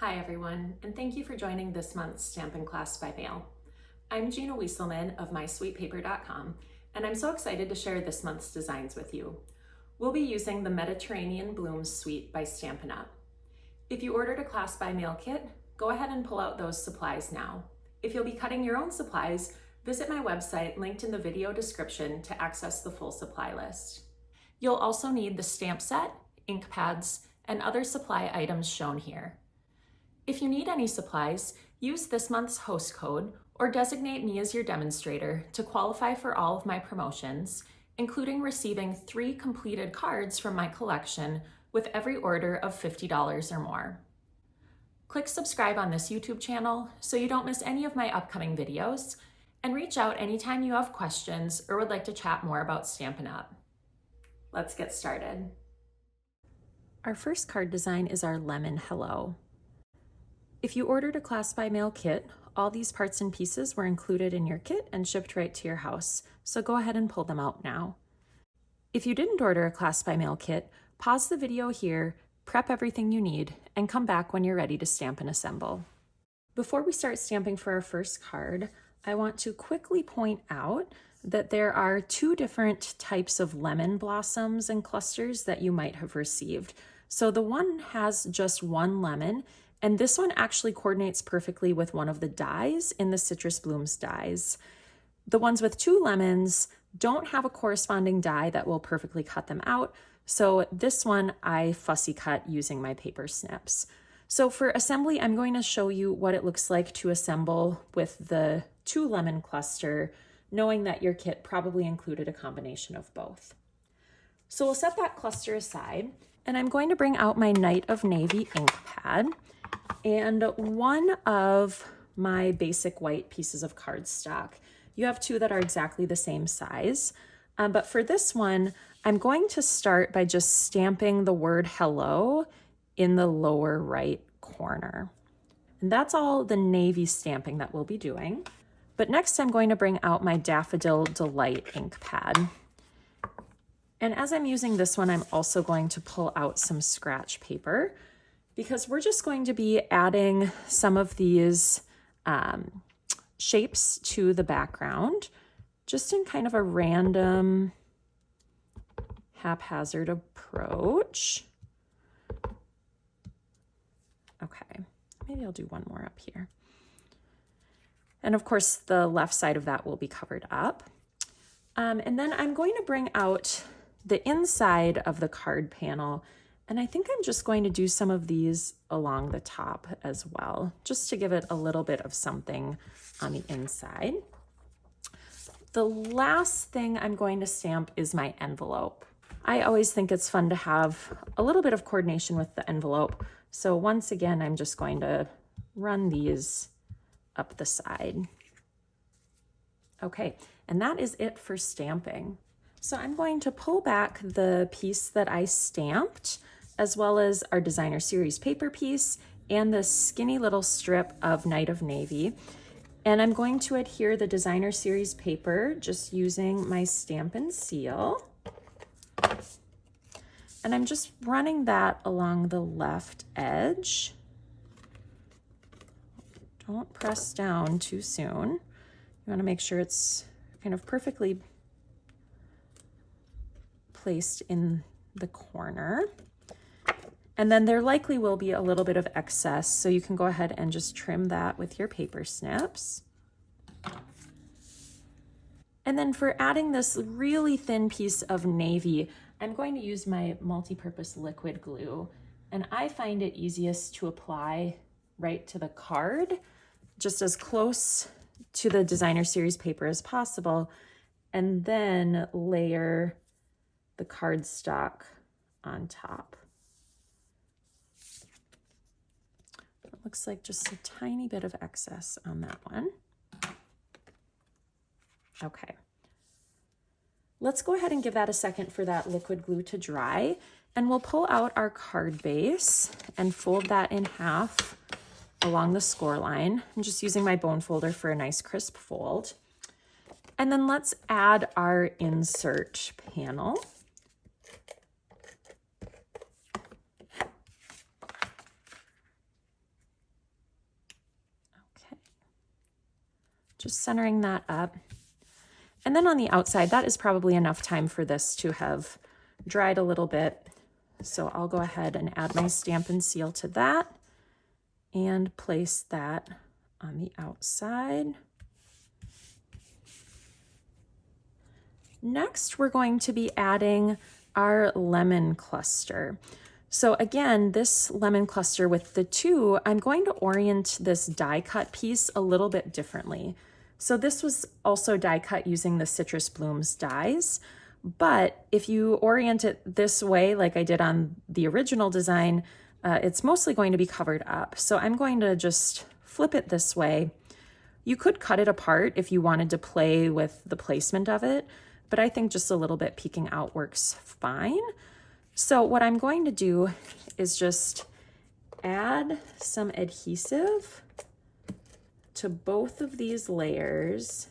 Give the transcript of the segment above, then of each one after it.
Hi everyone, and thank you for joining this month's Stampin' class by mail. I'm Gina Wieselman of MySweetPaper.com, and I'm so excited to share this month's designs with you. We'll be using the Mediterranean Blooms Suite by Stampin' Up. If you ordered a class by mail kit, go ahead and pull out those supplies now. If you'll be cutting your own supplies, visit my website linked in the video description to access the full supply list. You'll also need the stamp set, ink pads, and other supply items shown here. If you need any supplies, use this month's host code or designate me as your demonstrator to qualify for all of my promotions, including receiving 3 completed cards from my collection with every order of $50 or more. Click subscribe on this YouTube channel so you don't miss any of my upcoming videos, and reach out anytime you have questions or would like to chat more about Stampin' Up. Let's get started. Our first card design is our Lemon Hello. If you ordered a class by mail kit, all these parts and pieces were included in your kit and shipped right to your house, so go ahead and pull them out now. If you didn't order a class by mail kit, pause the video here, prep everything you need, and come back when you're ready to stamp and assemble. Before we start stamping for our first card, I want to quickly point out that there are 2 different types of lemon blossoms and clusters that you might have received. So the one has just 1 lemon, and this one actually coordinates perfectly with one of the dies in the Citrus Blooms dies. The ones with 2 lemons don't have a corresponding die that will perfectly cut them out, so this one I fussy cut using my paper snips. So for assembly, I'm going to show you what it looks like to assemble with the 2 lemon cluster, knowing that your kit probably included a combination of both. So we'll set that cluster aside, and I'm going to bring out my Night of Navy ink pad and one of my basic white pieces of cardstock. You have 2 that are exactly the same size, but for this one, I'm going to start by just stamping the word hello in the lower right corner. And that's all the navy stamping that we'll be doing. But next I'm going to bring out my Daffodil Delight ink pad. And as I'm using this one, I'm also going to pull out some scratch paper, because we're just going to be adding some of these shapes to the background, just in kind of a random, haphazard approach. Okay, maybe I'll do one more up here. And of course, the left side of that will be covered up. And then I'm going to bring out the inside of the card panel, and I think I'm just going to do some of these along the top as well, just to give it a little bit of something on the inside. The last thing I'm going to stamp is my envelope. I always think it's fun to have a little bit of coordination with the envelope. So once again, I'm just going to run these up the side. Okay, and that is it for stamping. So I'm going to pull back the piece that I stamped, as well as our designer series paper piece and this skinny little strip of Night of Navy. And I'm going to adhere the designer series paper just using my Stampin' seal. And I'm just running that along the left edge. Don't press down too soon. You want to make sure it's kind of perfectly placed in the corner. And then there likely will be a little bit of excess, so you can go ahead and just trim that with your paper snips. And then for adding this really thin piece of navy, I'm going to use my multi-purpose liquid glue, and I find it easiest to apply right to the card, just as close to the designer series paper as possible, and then layer the cardstock on top. It looks like just a tiny bit of excess on that one. Okay. Let's go ahead and give that a second for that liquid glue to dry, and we'll pull out our card base and fold that in half along the score line. I'm just using my bone folder for a nice crisp fold. And then let's add our insert panel. just centering that up. And then on the outside, that is probably enough time for this to have dried a little bit. So I'll go ahead and add my Stampin' Seal to that and place that on the outside. Next, we're going to be adding our lemon cluster. So again, this lemon cluster with the two, I'm going to orient this die cut piece a little bit differently. So this was also die cut using the Citrus Blooms dies, but if you orient it this way, like I did on the original design, it's mostly going to be covered up. So I'm going to just flip it this way. You could cut it apart if you wanted to play with the placement of it, but I think just a little bit peeking out works fine. So what I'm going to do is just add some adhesive to both of these layers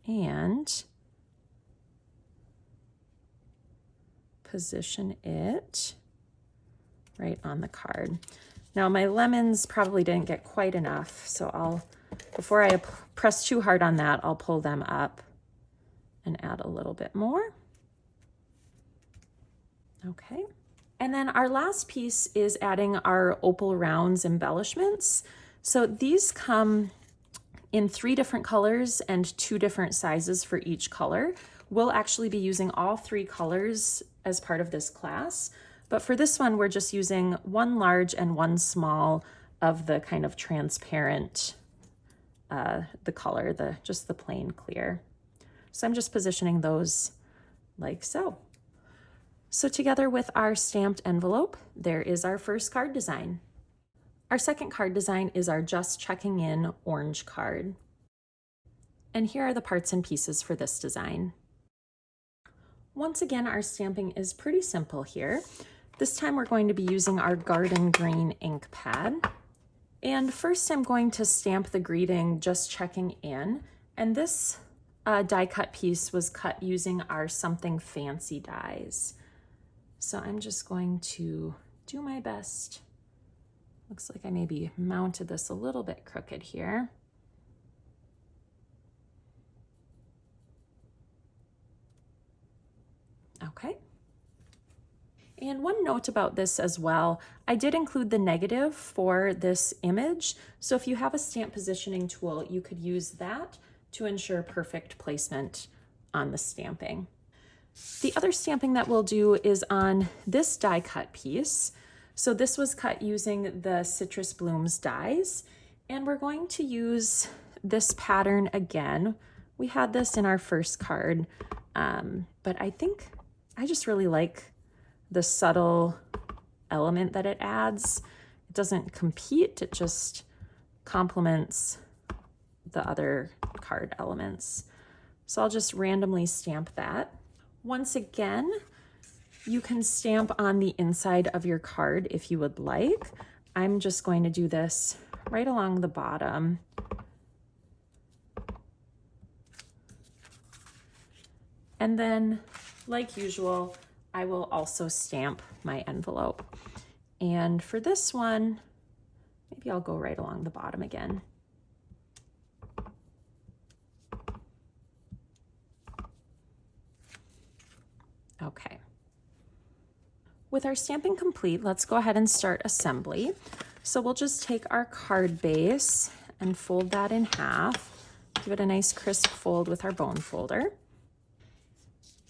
and position it right on the card. Now my lemons probably didn't get quite enough, so before I press too hard on that, I'll pull them up and add a little bit more. Okay. And then our last piece is adding our opal rounds embellishments. So these come in 3 different colors and 2 different sizes for each color. We'll actually be using all 3 colors as part of this class, but for this one, we're just using 1 large and 1 small of the kind of transparent, the color, just the plain clear. So I'm just positioning those like so. So together with our stamped envelope, there is our first card design. Our second card design is our Just Checking In orange card. And here are the parts and pieces for this design. Once again, our stamping is pretty simple here. This time we're going to be using our garden green ink pad. And first I'm going to stamp the greeting Just Checking In. And this die cut piece was cut using our Something Fancy dies. So I'm just going to do my best. Looks like I maybe mounted this a little bit crooked here. Okay. And one note about this as well, I did include the negative for this image. So if you have a stamp positioning tool, you could use that to ensure perfect placement on the stamping. The other stamping that we'll do is on this die cut piece. So this was cut using the Citrus Blooms dies, and we're going to use this pattern again. We had this in our first card, but I think I just really like the subtle element that it adds. It doesn't compete, it just complements the other card elements. So I'll just randomly stamp that. Once again, you can stamp on the inside of your card if you would like. I'm just going to do this right along the bottom. And then, like usual, I will also stamp my envelope. And for this one, maybe I'll go right along the bottom again. Okay. With our stamping complete, let's go ahead and start assembly. So we'll just take our card base and fold that in half, give it a nice crisp fold with our bone folder.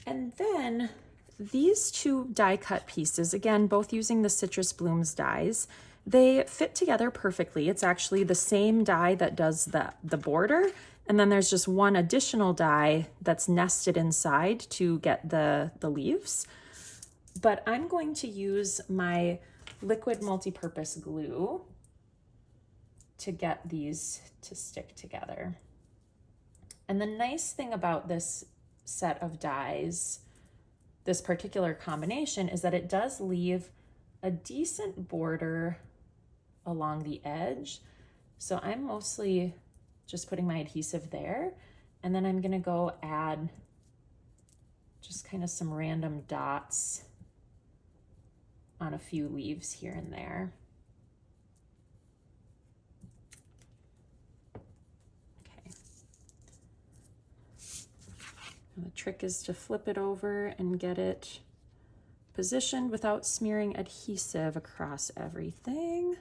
And then these 2 die cut pieces, again, both using the Citrus Blooms dies, they fit together perfectly. It's actually the same die that does the border, and then there's just one additional die that's nested inside to get the leaves. But I'm going to use my liquid multi-purpose glue to get these to stick together. And the nice thing about this set of dies, this particular combination, is that it does leave a decent border along the edge. So I'm mostly just putting my adhesive there, and then I'm gonna go add just kind of some random dots on a few leaves here and there. The trick is to flip it over and get it positioned without smearing adhesive across everything.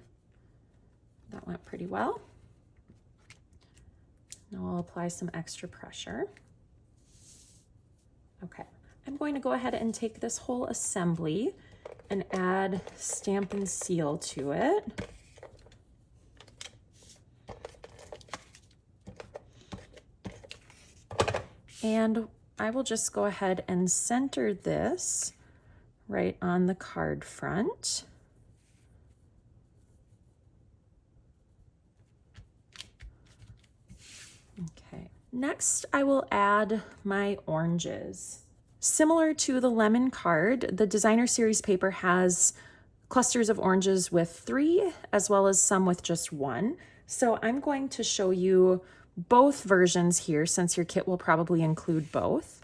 That went pretty well. Now I'll apply some extra pressure. Okay, I'm going to go ahead and take this whole assembly and add Stampin' Seal to it. And I will just go ahead and center this right on the card front. Okay, next I will add my oranges. Similar to the lemon card, the designer series paper has clusters of oranges with 3 as well as some with just 1. So I'm going to show you both versions here since your kit will probably include both.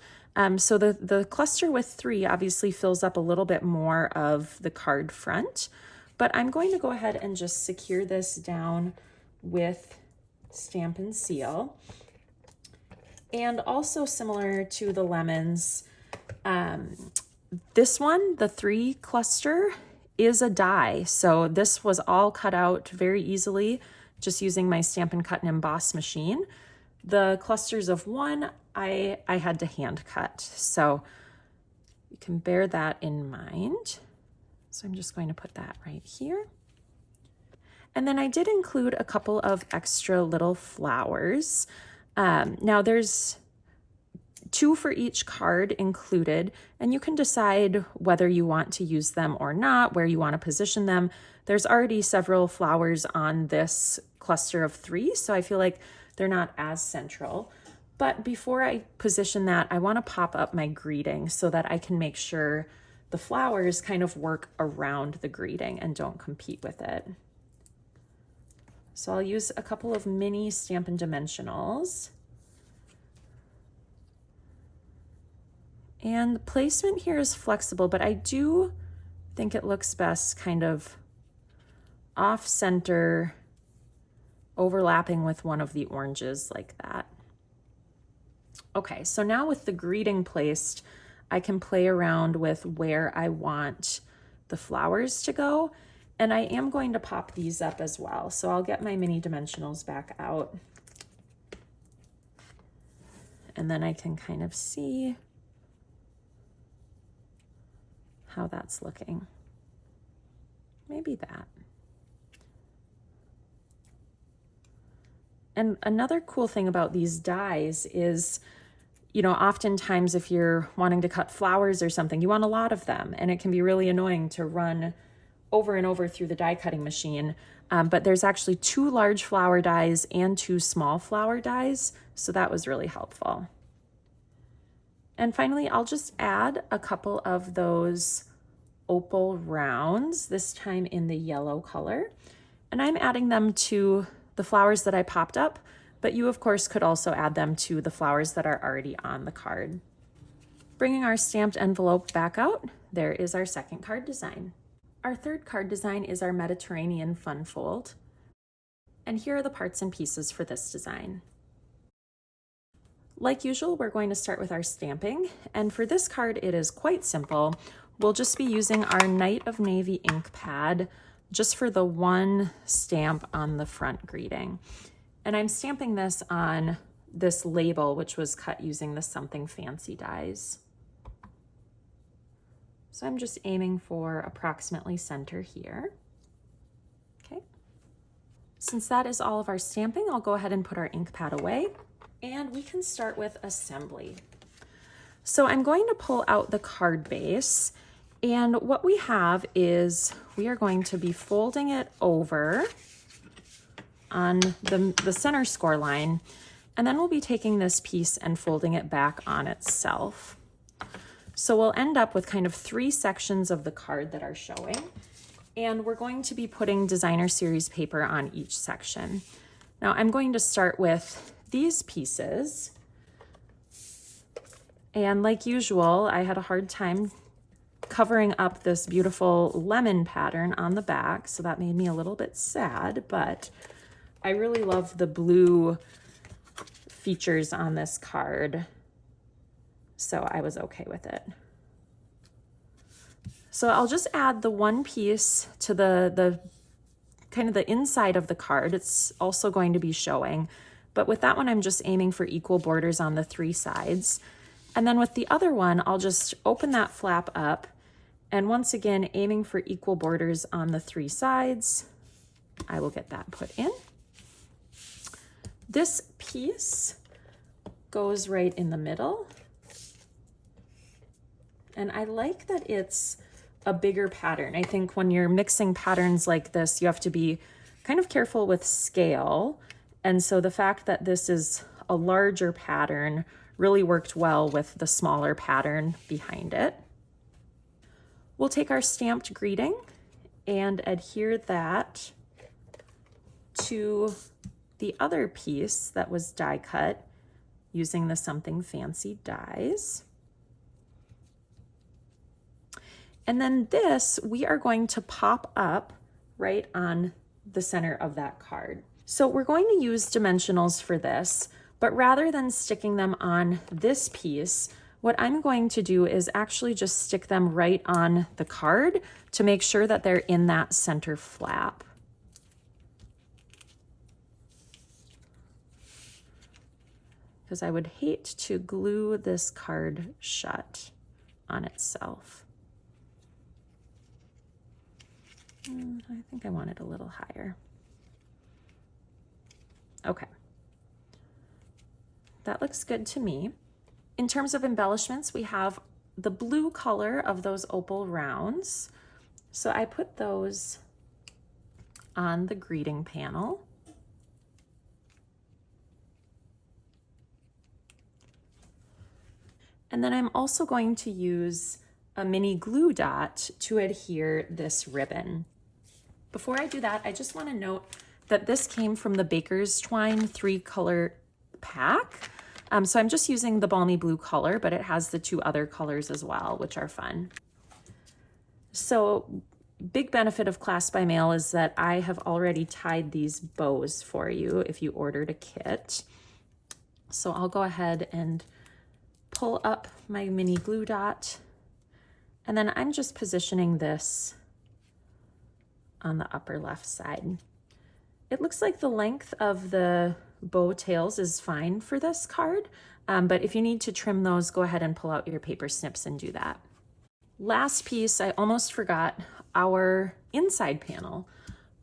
So the cluster with 3 obviously fills up a little bit more of the card front, but I'm going to go ahead and just secure this down with Stampin' Seal. And also similar to the lemons, this one, the 3 cluster, is a die. So this was all cut out very easily just using my Stampin' Cut and Emboss machine. The clusters of 1, I had to hand cut. So you can bear that in mind. So I'm just going to put that right here. And then I did include a couple of extra little flowers. Now there's 2 for each card included, and you can decide whether you want to use them or not, where you want to position them. There's already several flowers on this cluster of 3, so I feel like they're not as central. But before I position that, I want to pop up my greeting so that I can make sure the flowers kind of work around the greeting and don't compete with it. So I'll use a couple of mini Stampin' Dimensionals. And the placement here is flexible, but I do think it looks best kind of off center, overlapping with one of the oranges like that. Okay, so now with the greeting placed, I can play around with where I want the flowers to go. And I am going to pop these up as well. So I'll get my mini dimensionals back out. And then I can kind of see how that's looking. Maybe that. And another cool thing about these dies is, you know, oftentimes if you're wanting to cut flowers or something, you want a lot of them, and it can be really annoying to run over and over through the die cutting machine. But there's actually 2 large flower dies and 2 small flower dies, so that was really helpful. And finally, I'll just add a couple of those opal rounds, this time in the yellow color. And I'm adding them to the flowers that I popped up, but you of course could also add them to the flowers that are already on the card. Bringing our stamped envelope back out, there is our second card design. Our third card design is our Mediterranean fun fold. And here are the parts and pieces for this design. Like usual, we're going to start with our stamping, and for this card it is quite simple. We'll just be using our Night of Navy ink pad just for the one stamp on the front greeting. And I'm stamping this on this label, which was cut using the Something Fancy dies. So I'm just aiming for approximately center here. Okay. Since that is all of our stamping, I'll go ahead and put our ink pad away, and we can start with assembly. So I'm going to pull out the card base, and what we have is we are going to be folding it over on the center score line, and then we'll be taking this piece and folding it back on itself. So we'll end up with kind of 3 sections of the card that are showing, and we're going to be putting designer series paper on each section. Now I'm going to start with these pieces, and like usual, I had a hard time covering up this beautiful lemon pattern on the back, so that made me a little bit sad, but I really love the blue features on this card. so I was okay with it. So I'll just add the one piece to the kind of the inside of the card. It's also going to be showing, but with that one, I'm just aiming for equal borders on the 3 sides. And then with the other one, I'll just open that flap up, and once again, aiming for equal borders on the 3 sides, I will get that put in. This piece goes right in the middle. And I like that it's a bigger pattern. I think when you're mixing patterns like this, you have to be kind of careful with scale. And so the fact that this is a larger pattern really worked well with the smaller pattern behind it. We'll take our stamped greeting and adhere that to the other piece that was die cut using the Something Fancy dies. And then this, we are going to pop up right on the center of that card. So we're going to use dimensionals for this, but rather than sticking them on this piece, what I'm going to do is actually just stick them right on the card to make sure that they're in that center flap. Because I would hate to glue this card shut on itself. I think I want it a little higher. Okay. That looks good to me. In terms of embellishments, we have the blue color of those opal rounds. So I put those on the greeting panel. And then I'm also going to use a mini glue dot to adhere this ribbon. Before I do that, I just want to note that this came from the Baker's Twine 3-color pack. So I'm just using the balmy blue color, but it has the 2 other colors as well, which are fun. So big benefit of class by mail is that I have already tied these bows for you if you ordered a kit. So I'll go ahead and pull up my mini glue dot, and then I'm just positioning this on the upper left side. It looks like the length of the bow tails is fine for this card, but if you need to trim those, go ahead and pull out your paper snips and do that. Last piece, I almost forgot our inside panel.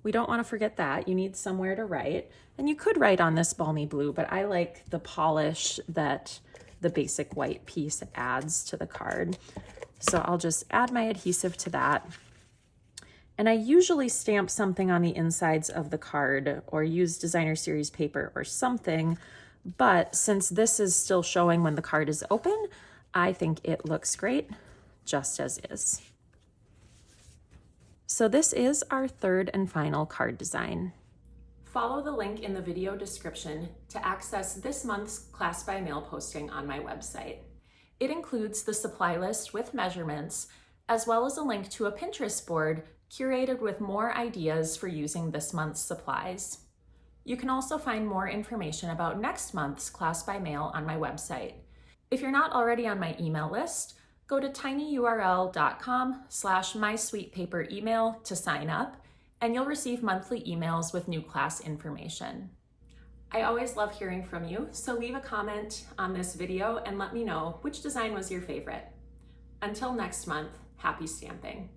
We don't want to forget that. You need somewhere to write, and you could write on this balmy blue, but I like the polish that the basic white piece adds to the card. So I'll just add my adhesive to that. And I usually stamp something on the insides of the card or use designer series paper or something, but since this is still showing when the card is open, I think it looks great just as is. So this is our 3rd and final card design. Follow the link in the video description to access this month's class by mail posting on my website. It includes the supply list with measurements, as well as a link to a Pinterest board curated with more ideas for using this month's supplies. You can also find more information about next month's class by mail on my website. If you're not already on my email list, go to tinyurl.com/mysweetpaperemail to sign up, and you'll receive monthly emails with new class information. I always love hearing from you, so leave a comment on this video and let me know which design was your favorite. Until next month, happy stamping.